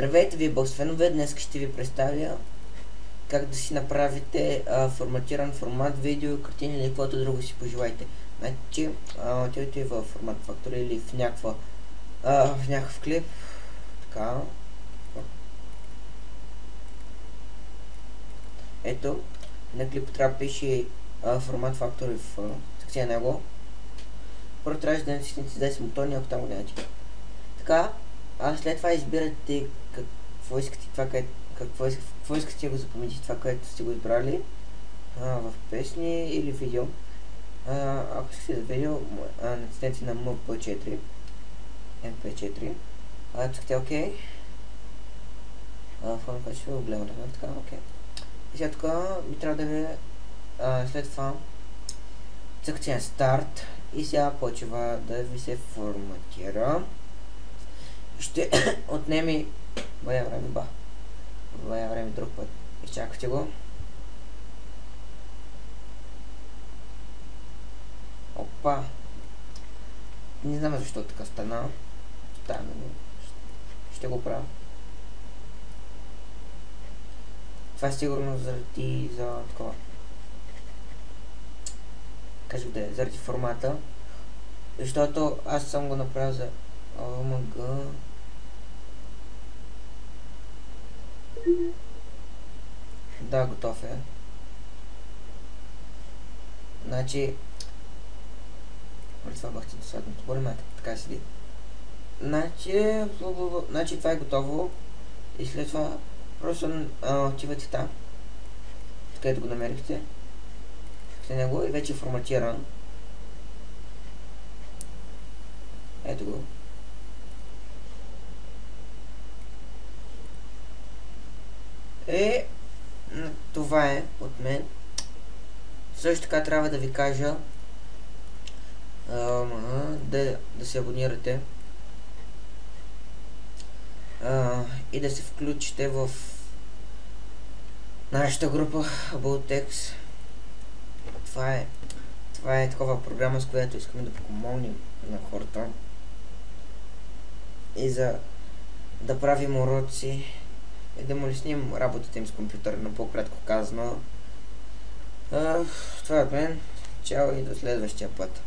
Здравейте, ви Бълсфенове, днес ще ви представя как да си направите форматиран формат, видео, картини или каквото друго си пожелаете. Значи, отидете в формат Factory или в някакъв клип. Така. Ето, на клипа трябва да пише формат Factory в секция на него. Първо трябваше да натиснете 10 бутони, ако там го нямате. Така, след това избирате какво искате какво искате да го запомните, това, което сте го избрали в песни или видео. Ако искате да видео, натиснете на MP4. Цъкате OK. Форма качество, голям размер, така, OK. И сега тук ми трябва да ви след това цъкате на старт и сега почва да ви се форматира. Ще отнеми бая време друг път. Изчаквайте го. Опа. Не знам защо така стана. Ще го правя. Това е сигурно заради такова. Заради формата. Защото аз съм го направил за OMG. Да, готов е. Значи това бахте досадно. Така седи. Значи това е готово. И след това просто отивате там. Така да го намерихте. След него и вече е форматиран. Ето го. Това е от мен. Също така трябва да ви кажа да се абонирате и да се включите в нашата група Aboltex. Това е такова програма, с която искаме да помогнем на хората и за да правим уроци и да му улесним работата им с компютъра, на по-кратко казано. Това е от мен. Чао и до следващия път.